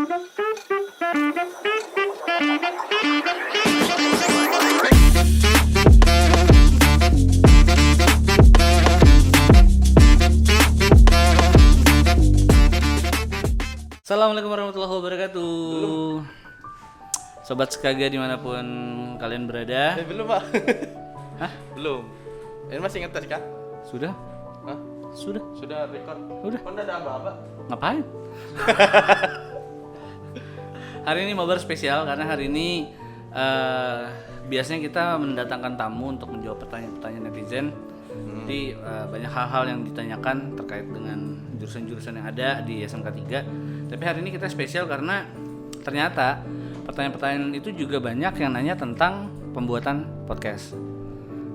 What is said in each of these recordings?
Assalamualaikum warahmatullahi wabarakatuh. Sobat Skaga dimanapun kalian berada. Belum Pak. Hah? Belum. Ini masih ngetes kan? Sudah? Hah? Sudah record. Udah. Kan ada apa-apa? Ngapain? Hari ini mabar spesial karena hari ini biasanya kita mendatangkan tamu untuk menjawab pertanyaan-pertanyaan netizen. Jadi banyak hal-hal yang ditanyakan terkait dengan jurusan-jurusan yang ada di SMK 3. Tapi hari ini kita spesial karena ternyata pertanyaan-pertanyaan itu juga banyak yang nanya tentang pembuatan podcast.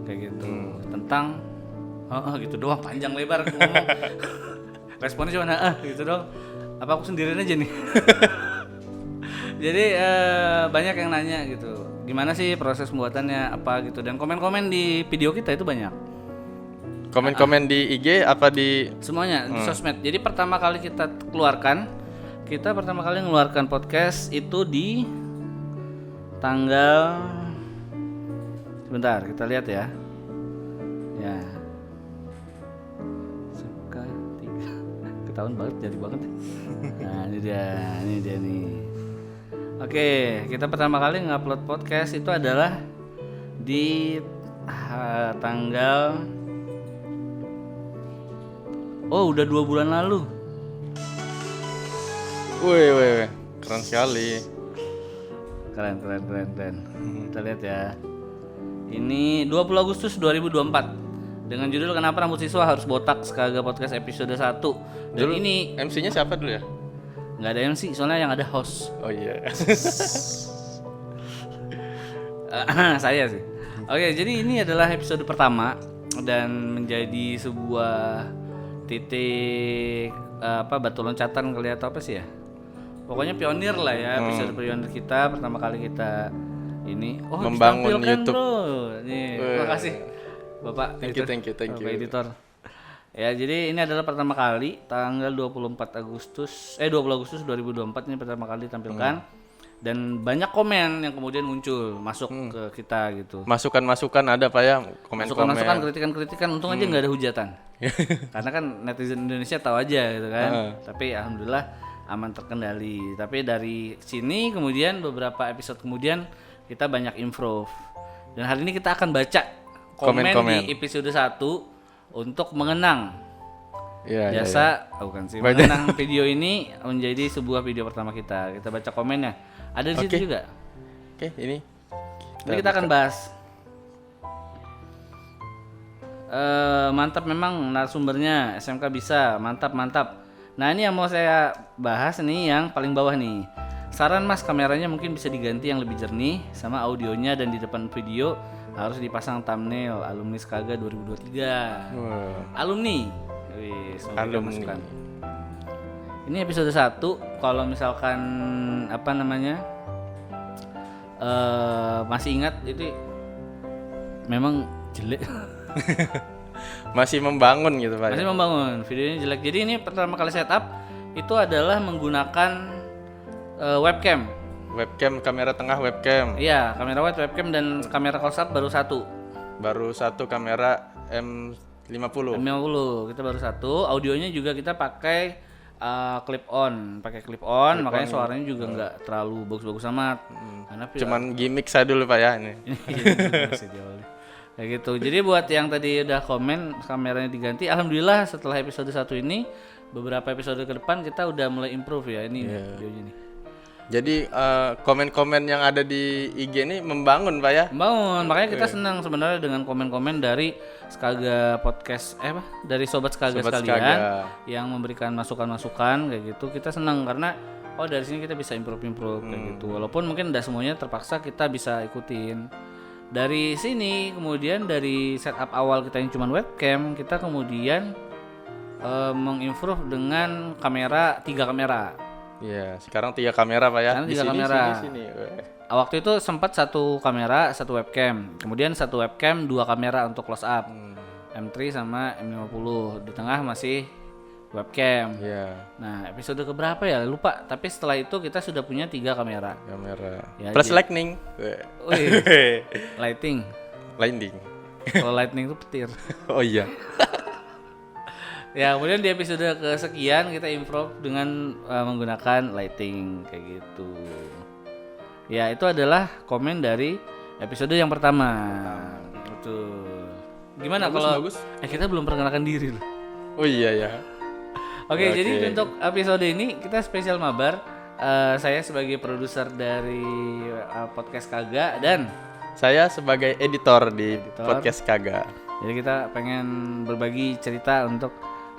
Kayak gitu. Tentang gitu doang, panjang lebar aku ngomong. Responnya cuma gitu doang. Apa aku sendirian aja nih? Jadi banyak yang nanya gitu. Gimana sih proses pembuatannya apa gitu, dan komen-komen di video kita itu banyak. Komen-komen di IG apa di Semuanya di sosmed. Jadi pertama kali kita mengeluarkan podcast itu di tanggal, sebentar kita lihat ya. Ya. Suka 3. Ketahuan banget, jadi banget. Nah, ini dia nih. Oke, kita pertama kali ngupload podcast itu adalah di tanggal udah 2 bulan lalu. Wih, keren sekali. Keren. Kita lihat ya. Ini 20 Agustus 2024 dengan judul Kenapa Rambut Siswa Harus Botak, Skaga Podcast episode 1. Dan Dulu ini MC-nya siapa dulu ya? nggak ada MC, soalnya yang ada host. Oh iya. Saya sih. Oke, jadi ini adalah episode pertama dan menjadi sebuah titik batu loncatan kali atau apa sih ya? Pokoknya pionir lah ya, episode pionir kita pertama kali kita ini membangun ditampilkan, YouTube. Bro. Nih, terima kasih Bapak. Thank you. Bapak editor. Ya, jadi ini adalah pertama kali tanggal 20 Agustus 2024 ini pertama kali ditampilkan. Dan banyak komen yang kemudian muncul masuk ke kita gitu. Masukan ada Pak ya, komen-komen. Masukan, kritikan. Untung aja nggak ada hujatan. Karena kan netizen Indonesia tahu aja gitu kan. Tapi alhamdulillah aman, terkendali. Tapi dari sini kemudian beberapa episode kemudian kita banyak improve. Dan hari ini kita akan baca komen. Di episode 1 untuk mengenang jasa mengenang video ini menjadi sebuah video pertama kita. Kita baca komennya. Ada di situ juga. Oke, ini kita akan bahas. Mantap memang narasumbernya, SMK bisa, mantap. Nah, ini yang mau saya bahas nih yang paling bawah nih. Saran Mas, kameranya mungkin bisa diganti yang lebih jernih sama audionya, dan di depan video harus dipasang thumbnail alumni Skaga 2023. Alumni. Masukan. Ini episode 1, kalau misalkan masih ingat itu memang jelek. Masih membangun gitu Pak. Masih membangun, videonya jelek. Jadi ini pertama kali setup itu adalah menggunakan webcam. Webcam, kamera tengah webcam. Iya, kamera wide webcam dan kamera close up baru satu. Baru satu kamera M50. Kita baru satu. Audionya juga kita pakai clip on, makanya suaranya juga nggak terlalu bagus-bagus amat. Cuman gimmick saya dulu Pak ya ini. Kayak gitu. Jadi buat yang tadi udah komen kameranya diganti, alhamdulillah setelah episode 1 ini beberapa episode ke depan kita udah mulai improve ya ini videonya nih. Jadi komen-komen yang ada di IG ini membangun Pak ya? Membangun, makanya kita senang sebenarnya dengan komen-komen dari Skaga Podcast, dari Sobat Skaga sekalian yang memberikan masukan-masukan kayak gitu. Kita senang karena dari sini kita bisa improve kayak gitu. Walaupun mungkin tidak semuanya terpaksa kita bisa ikutin. Dari sini kemudian dari setup awal kita yang cuma webcam, kita kemudian mengimprove dengan 3 kamera. Iya, sekarang 3 kamera Pak ya. Sekarang 3 kamera. Sini. Waktu itu sempat 1 kamera, 1 webcam. Kemudian 1 webcam, 2 kamera untuk close up. M3 sama M50. Di tengah masih webcam. Iya. Nah, episode keberapa ya? Lupa. Tapi setelah itu kita sudah punya 3 kamera. Ya, Plus jadi- lightning. Wih, lighting. Lightning. Kalau lightning itu petir. Oh iya. Ya, kemudian di episode kesekian kita improve dengan menggunakan lighting kayak gitu. Ya, itu adalah komen dari episode yang pertama. Betul. Gimana kalau Bagus. kita belum perkenalkan diri loh. Oh iya ya. Oke, Oke. jadi untuk episode ini kita spesial mabar. Saya sebagai produser dari podcast Kagak dan Saya sebagai editor di Editor. podcast Kagak. jadi kita pengen berbagi cerita untuk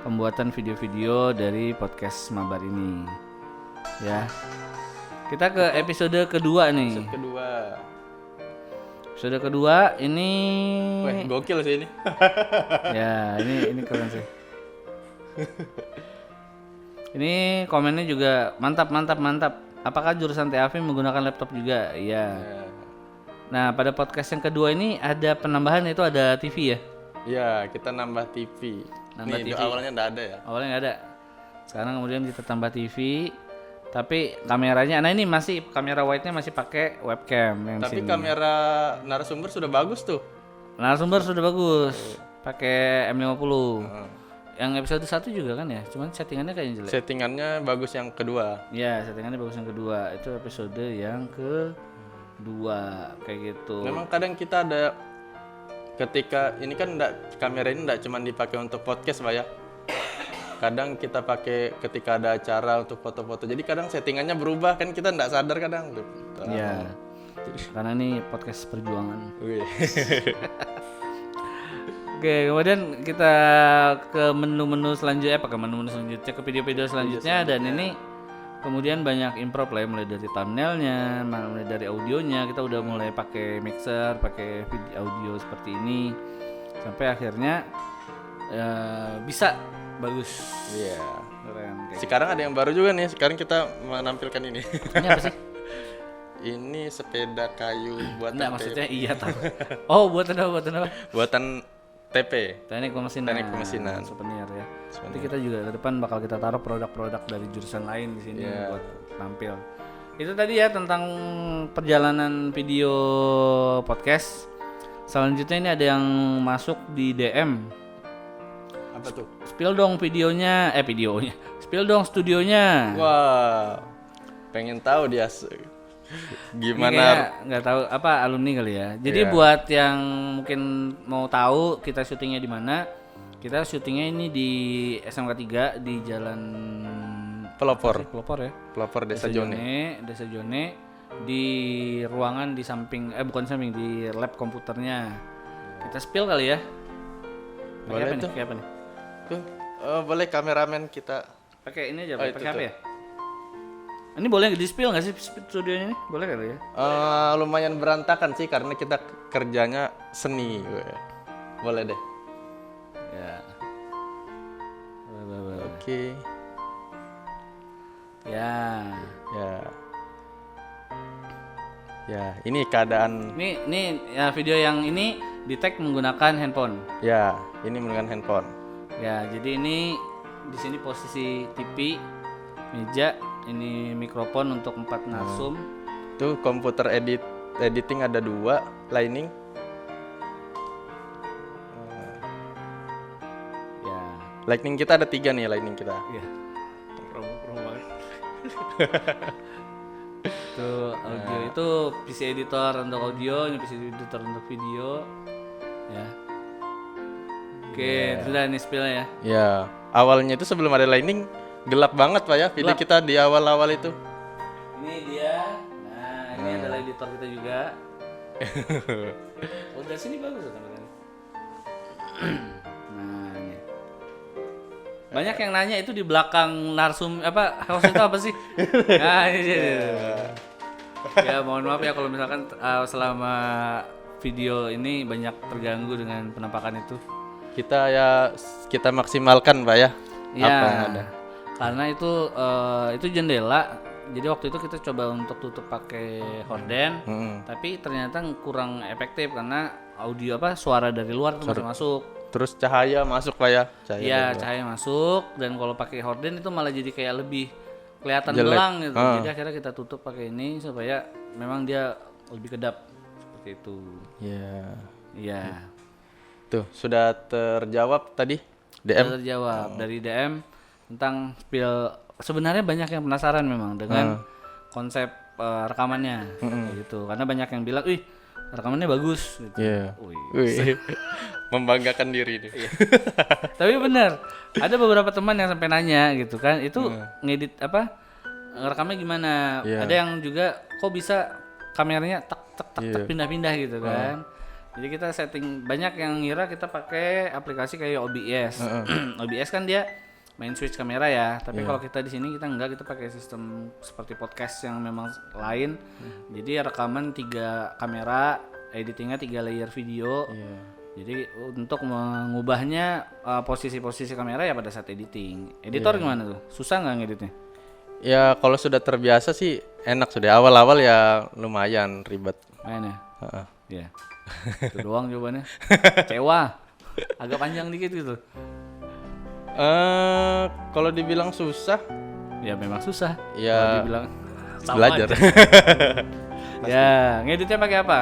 pembuatan video-video dari podcast mabar ini. Ya. Kita ke episode kedua nih. Kedua. Episode kedua ini Wah, gokil sih ini. ya, ini keren sih. Ini komennya juga mantap. Apakah jurusan TAV menggunakan laptop juga? Iya. Nah, pada podcast yang kedua ini ada penambahan, itu ada TV ya. Iya, kita nambah TV. Nambah Nih, TV. awalnya enggak ada ya. Awalnya nggak ada. Sekarang kemudian kita tambah TV. Tapi kameranya, nah ini masih kamera wide-nya masih pakai webcam yang Tapi sini. kamera narasumber sudah bagus tuh. Narasumber sudah bagus. Pakai M50. Heeh. Yang episode 1 juga kan ya, cuman settingannya kayaknya jelek. Settingannya bagus yang kedua. Ya, settingannya bagus yang kedua. Itu episode yang kedua kayak gitu. Memang kadang kita ada ketika ini kan kamera ini enggak cuma dipakai untuk podcast, Pak ya. Kadang kita pakai ketika ada acara untuk foto-foto. Jadi kadang settingannya berubah kan kita enggak sadar kadang. Iya. Karena ini podcast perjuangan. Wih. Oke, kemudian kita ke menu-menu selanjutnya, ke menu-menu selanjutnya, ke video-video selanjutnya, dan ini kemudian banyak improve lah, mulai dari thumbnailnya, mulai dari audionya, kita udah mulai pakai mixer, pakai video audio seperti ini, sampai akhirnya bisa bagus. Iya. Keren. Kayak Sekarang ada yang baru juga nih. Sekarang kita menampilkan ini. ini apa sih? Ini sepeda kayu buatan Enggak, maksudnya iya tahu. Oh, buatan apa? buatan TP. Teknik pemesinan. Teknik pemesinan. Souvenir ya. Nanti kita juga ke depan bakal kita taruh produk-produk dari jurusan lain di sini buat tampil. Itu tadi ya tentang perjalanan video podcast. Selanjutnya ini ada yang masuk di DM. Apa tuh? Spill dong videonya, Spill dong studionya. Wah. Pengen tahu dia Ini gimana kayaknya nggak tahu apa alumni kali ya. Jadi Iya. buat yang mungkin mau tahu kita syutingnya di mana, kita syutingnya ini di SMK 3 di Jalan pelopor ya. pelopor Desa Jone. Desa Jone di ruangan di samping bukan samping, di lab komputernya. Kita spill kali ya. Boleh tuh. Pakai apa nih? Tuh, boleh kameramen kita. Pakai ini aja, Oh, itu pakai apa tuh. ya? Ini boleh di spill nggak sih studionya ini? Boleh kali ya? Lumayan berantakan sih karena kita kerjanya seni. Boleh deh. Ya. Boleh. Oke. Ya. Ya, ini keadaan. Ini ya, video yang ini di tag menggunakan handphone. Ya, ini menggunakan handphone. Ya, jadi ini di sini posisi TV, meja, ini mikrofon untuk 4 narsum. Tuh komputer editing ada 2, lighting. Ya. Lightning kita ada 3 nih, lightning kita. Iya. Promo banget. Itu audio itu PC editor untuk audio, ini PC editor untuk video. Ya. Oke, sudah ini spill ya. Ya, awalnya itu sebelum ada lightning gelap banget Pak ya video kita di awal-awal itu. Ini dia. Nah, ini adalah editor kita juga. Oh, dari sini bagus kan kameranya. Nah, ini. Banyak yang nanya itu di belakang narsum apa host itu apa sih? Nah, ini dia. Ya, mohon maaf ya kalau misalkan selama video ini banyak terganggu dengan penampakan itu. Kita maksimalkan Pak ya. Ya, Apa yang ada. karena itu jendela. Jadi waktu itu kita coba untuk tutup pakai horden, tapi ternyata kurang efektif karena audio suara dari luar tuh masih masuk. Terus cahaya masuk Pak ya? Iya, dari cahaya masuk, dan kalau pakai horden itu malah jadi kayak lebih kelihatan Jelek. belang gitu. Ah. Jadi akhirnya kita tutup pakai ini supaya memang dia lebih kedap seperti itu. Iya. Iya. Tuh, sudah terjawab tadi Sudah DM. terjawab dari DM tentang spill. Sebenarnya banyak yang penasaran memang dengan konsep rekamannya kayak gitu. Karena banyak yang bilang, "Wih, rekamannya bagus." gitu. Iya. Wih. Membanggakan diri nih. Tapi benar, ada beberapa teman yang sampai nanya gitu kan, itu ngedit apa, ngerekamnya gimana? Iya. Ada yang juga kok bisa kameranya tak pindah-pindah gitu kan. Jadi kita setting, banyak yang ngira kita pakai aplikasi kayak OBS. OBS kan dia main switch kamera ya, tapi kalau kita di sini kita enggak, kita pakai sistem seperti podcast yang memang lain. Jadi rekaman 3 kamera, editingnya 3 layer video. Jadi untuk mengubahnya posisi-posisi kamera ya pada saat editing. Editor gimana tuh? Susah nggak ngeditnya? Ya kalau sudah terbiasa sih enak sudah. Awal-awal ya lumayan ribet. Main ya? Heeh. Iya. Itu doang jawabannya. Kecewa. Agak panjang dikit gitu. Kalau dibilang susah, Ya memang susah. ya Kalau dibilang sama belajar. aja. Ya, ngeditnya pakai apa?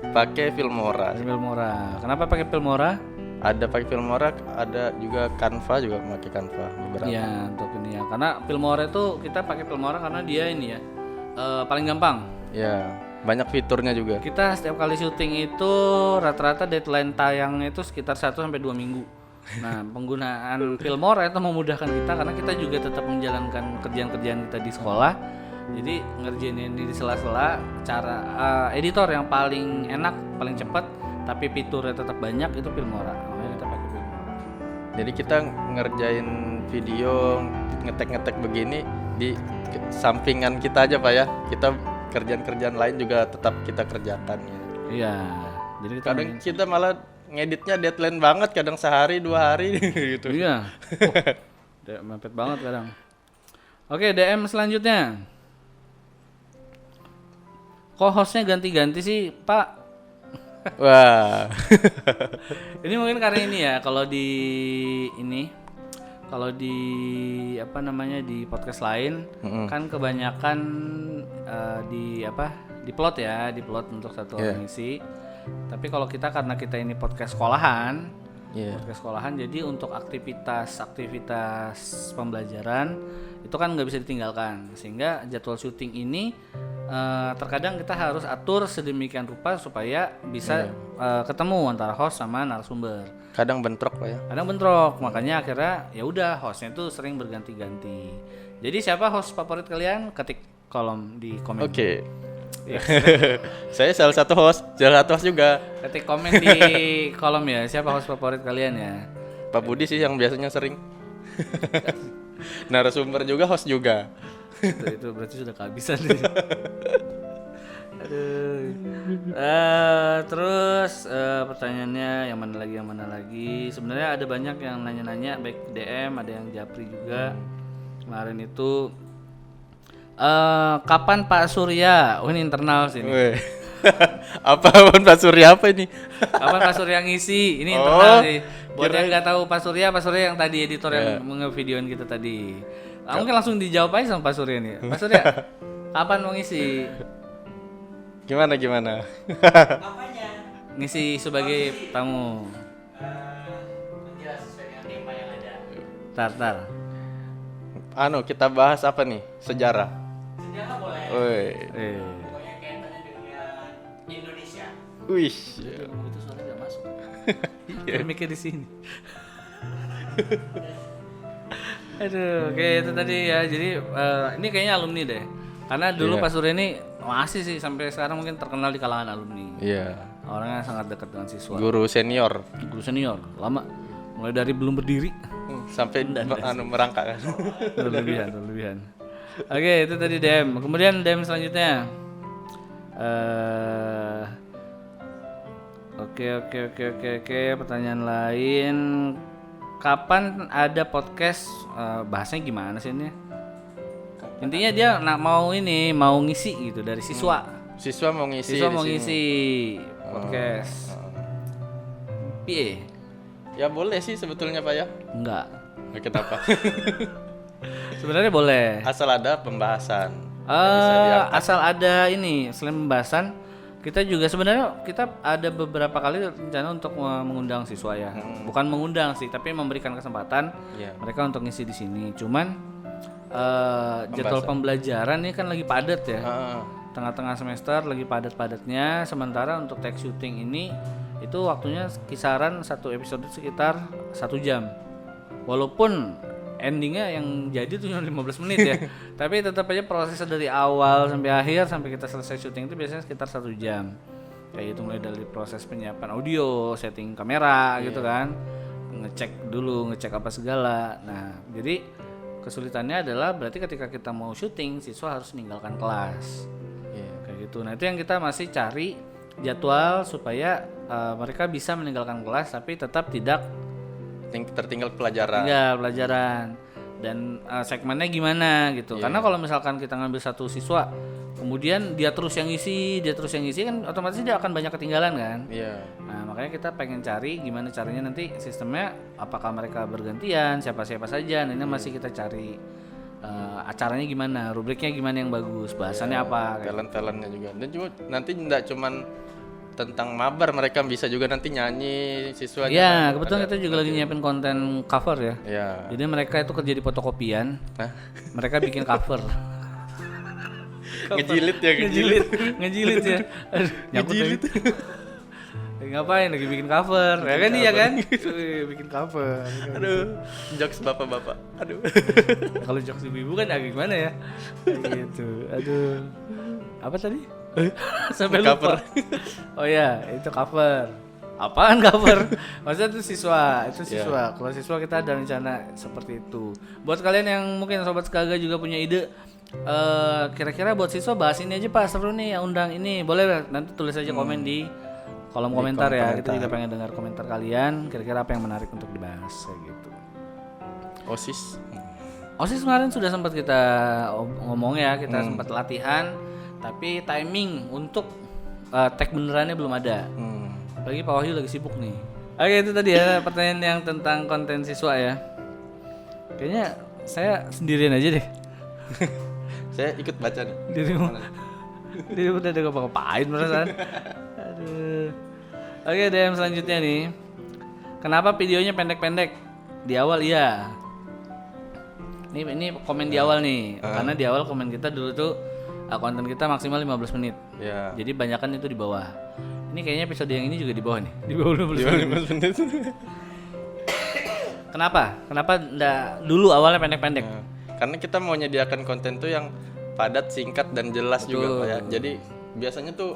Pakai Filmora. Filmora. Kenapa pakai Filmora? Ada pakai Filmora, ada juga Canva, juga pakai Canva beberapa. Iya, untuk ini ya. Karena Filmora itu kita pakai Filmora karena dia ini ya paling gampang. Ya, banyak fiturnya juga. Kita setiap kali syuting itu rata-rata deadline tayangnya itu sekitar 1 sampai 2 minggu. Nah, penggunaan Filmora itu memudahkan kita karena kita juga tetap menjalankan kerjaan-kerjaan kita di sekolah. Jadi ngerjain ini di sela-sela. Cara editor yang paling enak, paling cepat, tapi fiturnya tetap banyak itu Filmora. Makanya kita pakai Filmora. Jadi kita ngerjain video ngetek-ngetek begini di sampingan kita aja Pak ya. Kita kerjaan-kerjaan lain juga tetap kita kerjakan ya. Iya. Jadi kita Kadang kita malah ngeditnya deadline banget, kadang sehari 2 hari gitu. Iya. Mepet banget kadang. Oke, DM selanjutnya. Kok hostnya ganti-ganti sih, Pak? Wah. Ini mungkin karena ini ya, kalau di apa namanya, di podcast lain kan kebanyakan di plot ya, di plot untuk satu orang isi. Tapi kalau kita, karena kita ini podcast sekolahan, jadi untuk aktivitas pembelajaran itu kan nggak bisa ditinggalkan, sehingga jadwal syuting ini terkadang kita harus atur sedemikian rupa supaya bisa ketemu antara host sama narasumber. Kadang bentrok Pak ya. Kadang bentrok, makanya akhirnya ya udah hostnya tuh sering berganti-ganti. Jadi siapa host favorit kalian? Ketik kolom di komen. Oke. Saya salah satu host juga. Ketik komen di kolom ya, siapa host favorit kalian ya? Pak Budi sih yang biasanya sering. Narasumber juga, host juga. Itu berarti sudah kehabisan. Aduh. Terus pertanyaannya yang mana lagi? Sebenarnya ada banyak yang nanya-nanya, baik DM, ada yang japri juga. Kemarin itu kapan Pak Surya? Oh ini internal sih. Apaan Pak Surya apa ini? Kapan Pak Surya ngisi? Ini internal sih. Buat yang nggak tahu Pak Surya yang tadi editor yang nge-videoin kita tadi. Mungkin langsung dijawab aja sama Pak Surya nih. Pak Surya, kapan mau ngisi? Gimana? Apanya? Ngisi sebagai tamu. Jelas sesuai dengan tema yang ada. Tar. Kita bahas apa nih? Sejarah. Sejarah boleh. Woi. Pokoknya kaitannya dengan Indonesia. Wih. Itu suara gak masuk. Mikir di sini. Aduh, oke itu tadi ya. Jadi ini kayaknya alumni deh. Karena dulu Pak Surya ini masih sih sampai sekarang mungkin terkenal di kalangan alumni. Iya. Orangnya sangat dekat dengan siswa. Guru senior Guru senior, lama. Mulai dari belum berdiri sampai merangkak kan. berlebihan. Oke, itu tadi DM. Kemudian DM selanjutnya. Oke. Pertanyaan lain. Kapan ada podcast? Bahasnya gimana sih ini? Intinya dia mau ngisi gitu dari siswa. Siswa mau ngisi. Siswa mau ngisi podcast. PA. Ya boleh sih sebetulnya Pak ya. Enggak. Kenapa? Sebenarnya boleh. Asal ada pembahasan. Bisa diangkat. Asal ada ini, selain pembahasan, kita juga sebenarnya kita ada beberapa kali rencana untuk mengundang siswa ya. Bukan mengundang sih, tapi memberikan kesempatan Iya. mereka untuk ngisi di sini. Cuman jadwal pembelajaran ini kan lagi padat ya. Heeh. Tengah-tengah semester lagi padat-padatnya. Sementara untuk tag shooting ini itu waktunya kisaran satu episode sekitar 1 jam. Walaupun endingnya yang jadi tuh cuma 15 menit ya. Tapi tetap aja prosesnya dari awal sampai akhir sampai kita selesai syuting itu biasanya sekitar 1 jam. Kayak gitu, mulai dari proses penyiapan audio, setting kamera gitu kan, ngecek apa segala. Nah jadi kesulitannya adalah berarti ketika kita mau syuting siswa harus meninggalkan kelas. Iya. Kayak gitu. Nah itu yang kita masih cari jadwal supaya mereka bisa meninggalkan kelas tapi tetap tidak Tertinggal pelajaran. pelajaran dan segmennya gimana gitu. Karena kalau misalkan kita ngambil satu siswa kemudian dia terus yang ngisi kan otomatis dia akan banyak ketinggalan kan. Iya. Nah makanya kita pengen cari gimana caranya nanti sistemnya, apakah mereka bergantian, siapa saja. Nah ini masih kita cari acaranya gimana, rubriknya gimana yang bagus, bahasannya apa. Talent-talentnya juga. Dan juga nanti enggak cuman tentang mabar, mereka bisa juga nanti nyanyi siswanya. Ya kebetulan kita juga lagi nyiapin konten cover ya. Iya. Jadi mereka itu kerja di fotokopian, Hah? mereka bikin cover. Ngejilit ya, ngejilit ya. Aduh, ngejilit. Lagi ngapain? Lagi bikin cover. Ya kan iya kan? Bikin cover. Aduh, jokes bapak-bapak. Aduh. Kalau jokes ibu-ibu kan agak gimana ya? Kayak gitu. Aduh. Apa tadi? Sampai lupa. Oh ya, itu cover. Apaan cover? Maksudnya itu siswa, Kalau siswa kita ada rencana seperti itu. Buat kalian yang mungkin sobat Skaga juga punya ide, kira-kira buat siswa bahas ini aja Pak, seru nih yang undang ini. Boleh nanti tulis aja komen di kolom komentar ya. Kita juga pengen dengar komentar kalian. Kira-kira apa yang menarik untuk dibahas kayak gitu. OSIS kemarin sudah sempat kita ngomong ya, kita sempat latihan, tapi timing untuk tag benerannya belum ada. Apalagi Pak Wahyu lagi sibuk nih. Oke, itu tadi ya pertanyaan yang tentang konten siswa ya. Kayaknya saya sendirian aja deh. Saya ikut baca nih. Dia udah ada ngapain perasaan. Aduh. Oke, DM selanjutnya nih. Kenapa videonya pendek-pendek? Di awal iya. Ini komen di awal nih. Karena di awal komen kita dulu tuh konten kita maksimal 15 menit. Iya. Jadi banyakan itu di bawah. Ini kayaknya episode yang ini juga di bawah nih. Di bawah 15 menit. Kenapa? Kenapa enggak dulu awalnya pendek-pendek? Karena kita mau menyediakan konten tuh yang padat, singkat dan jelas juga Pak ya. Jadi biasanya tuh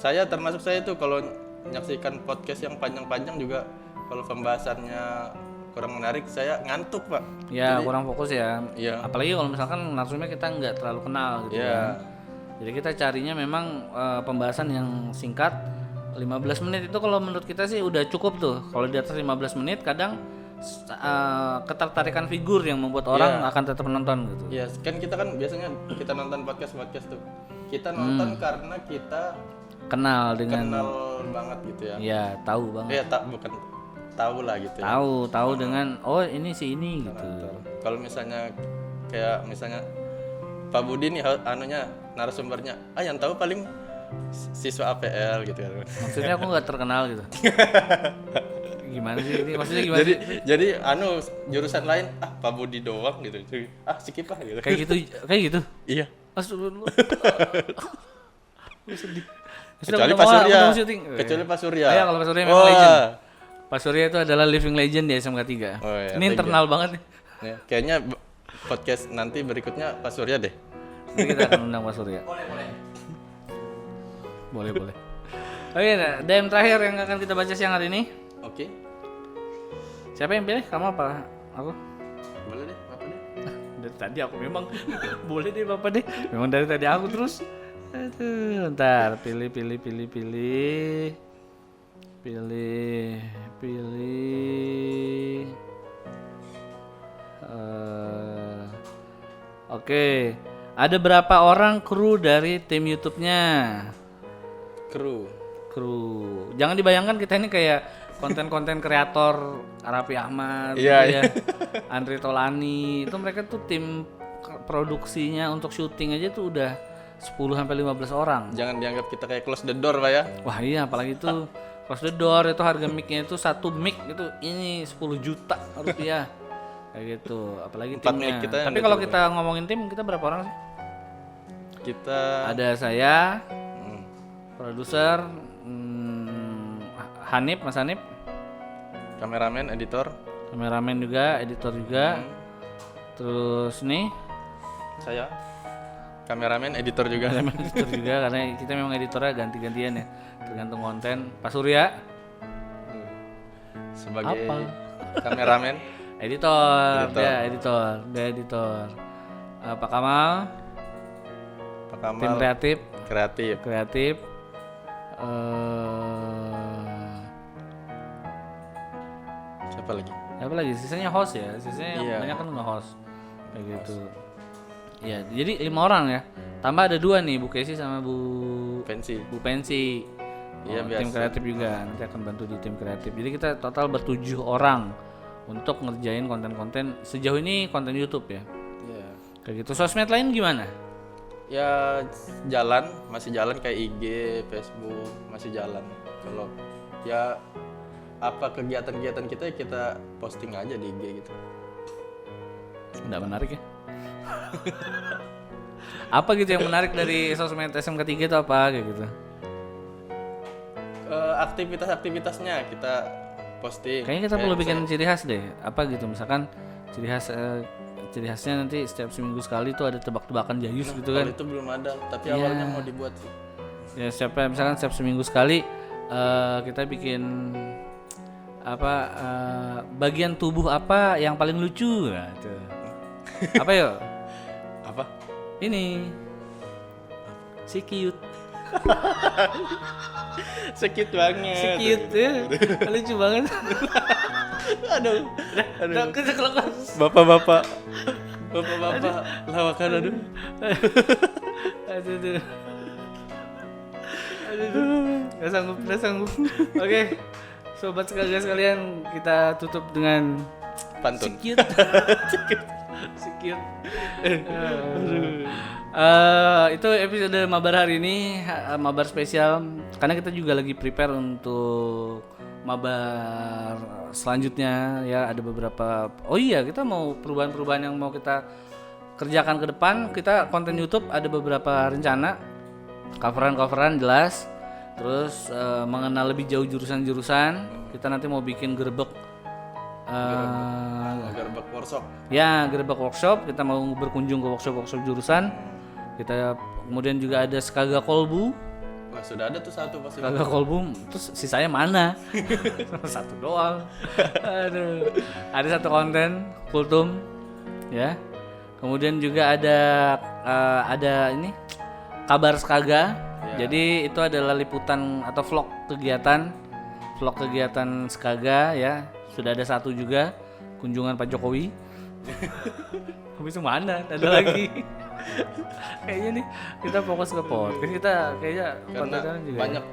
termasuk saya tuh kalau menyaksikan podcast yang panjang-panjang juga kalau pembahasannya kurang menarik saya ngantuk Pak. Ya, kurang fokus ya. Iya. Apalagi kalau misalkan narsumnya kita nggak terlalu kenal gitu kan. Jadi kita carinya memang pembahasan yang singkat. 15 menit itu kalau menurut kita sih udah cukup tuh. Kalau di atas 15 menit kadang ketertarikan figur yang membuat orang akan tetap menonton gitu. Iya, kan kita kan biasanya kita nonton podcast tuh. Kita nonton karena kita Kenal banget gitu ya. Iya, tahu banget. Bukan tahu lah gitu ya. Tahu dengan ini si ini gitu. Kalau misalnya kayak Pak Budi nih narasumbernya, yang tahu paling siswa APL gitu kan. Maksudnya aku nggak terkenal gitu. Gimana sih ini? Maksudnya gimana? Jadi jurusan lain Pak Budi doang gitu. Skip lah gitu. Kayak gitu. Iya. Astagfirullah. Sedih. Kecuali Pak Surya. Ya kalau Pak Surya memang legend. Pak Surya itu adalah living legend di SMK 3. Oh, iya, ini internal banget nih. Ya, kayaknya podcast nanti berikutnya Pak Surya deh. Nanti kita akan undang Pak Surya. Boleh. Oke, nah, DM terakhir yang akan kita baca siang hari ini. Oke. Siapa yang pilih? Kamu apa? Aku? Boleh deh, Bapak deh. Dari tadi aku memang boleh deh Bapak deh. Memang dari tadi aku terus. Aduh, ntar pilih. Oke. Ada berapa orang kru dari tim YouTube-nya? Kru. Jangan dibayangkan kita ini kayak konten-konten kreator Arapi Ahmad, Iya, gitu ya. Andri Tolani, itu mereka tuh tim produksinya untuk syuting aja tuh udah 10 sampai 15 orang. Jangan dianggap kita kayak close the door Pak ya. Wah iya, apalagi itu close the door itu harga mic-nya itu satu mic itu ini 10 juta rupiah. Kayak gitu, apalagi 4 timnya. mic kita yang Tapi udah kalau cukup. kita ngomongin tim, kita berapa orang sih? Kita Ada saya, Hmm. produser, Hanif, Mas Hanif, kameramen, editor, kameramen juga, editor juga. Terus nih, saya kameramen, editor juga. kameramen editor juga karena kita memang editornya ganti-gantian ya, tergantung konten. Pak Surya, Sebagai Apa? kameramen, editor, Editor. dia editor. Pak Kamal, Pak tim Kamal kreatif, kreatif. Siapa lagi? Apa lagi? Sisanya host ya, sisanya Iya. banyak kan nge-host kayak gitu. Iya, jadi 5 orang ya. Tambah ada 2 nih, Bu Kesi sama Bu Pensi. Pensi. Iya, Tim biasa. kreatif juga. Nanti akan bantu di tim kreatif. Jadi kita total ber-7 orang untuk ngerjain konten-konten. Sejauh ini konten YouTube ya. Iya. Kayak gitu. Sosmed lain gimana? Ya jalan, masih jalan kayak IG, Facebook, masih jalan. Kalau ya apa kegiatan-kegiatan kita ya kita posting aja di IG gitu. Nggak menarik ya? Apa gitu yang menarik dari sosmed SMK 3 itu apa kayak gitu? Aktivitas-aktivitasnya kita posting. Kayaknya kita Kayak perlu bikin misalnya- ciri khas deh. Apa gitu misalkan ciri khasnya nanti setiap seminggu sekali tuh ada tebak-tebakan Jayus gitu Kalau kan. itu belum ada, tapi Iya. awalnya mau dibuat sih. Ya misalkan setiap seminggu sekali kita bikin apa bagian tubuh apa yang paling lucu nah, itu. Apa yuk? Apa? Ini si cute. Sekit banget. Si cute ya. Lucu banget. Aduh. Aduh. Bapak-bapak. Bapak-bapak lawakan aduh. Aduh. Gak sanggup. Oke. Sobat sekalian kita tutup dengan Pantun. si cute. Itu episode mabar hari ini, mabar spesial karena kita juga lagi prepare untuk mabar selanjutnya ya. Ada beberapa, oh iya kita mau perubahan-perubahan yang mau kita kerjakan ke depan. Kita konten YouTube ada beberapa rencana, coveran jelas. Terus mengenal lebih jauh jurusan-jurusan. Kita nanti mau bikin gerbek Gerbek workshop. ya, gerbek workshop. Kita mau berkunjung ke workshop jurusan. Kita kemudian juga ada Skaga Kolbu. Wah, sudah ada tuh satu pasti. Skaga Kolbu, terus sisanya mana? Satu doang. Aduh. Ada satu konten kultum ya. Kemudian juga ada ini kabar Skaga. Jadi itu adalah liputan atau vlog kegiatan Skaga ya. Sudah ada satu juga kunjungan Pak Jokowi. Habis itu mana? Ada lagi. Kayaknya nih kita fokus ke podcast. Kita kayaknya Karena konten juga. banyak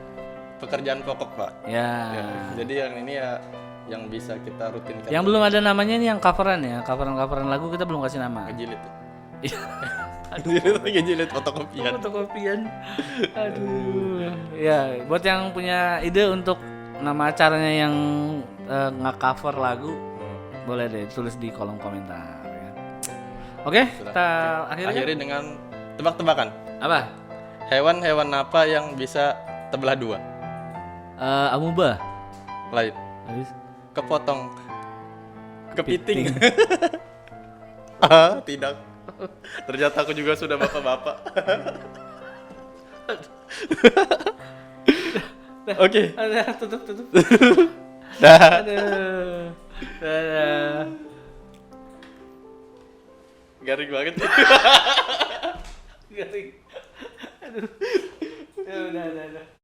pekerjaan pokok, Pak. Ya. Ya, jadi yang ini ya yang bisa kita rutinkan. Yang belum ada namanya nih yang coveran ya. Coveran lagu kita belum kasih nama. Ngejilit. Iya. Ngejilit fotokopian. Fotokopian. Aduh. Ya, buat yang punya ide untuk nama acaranya yang nge-cover lagu, boleh deh tulis di kolom komentar ya. Oke, kita Akhiri dengan tebak-tebakan. apa? Hewan-hewan apa yang bisa terbelah dua? Amuba. Lain. Habis. Kepotong. Kepiting. Tidak. Ternyata aku juga sudah bapak-bapak. Oke. Ada tutup. Dah. Aduh. Dadah. Garing banget. Garing. Aduh. Ya udah.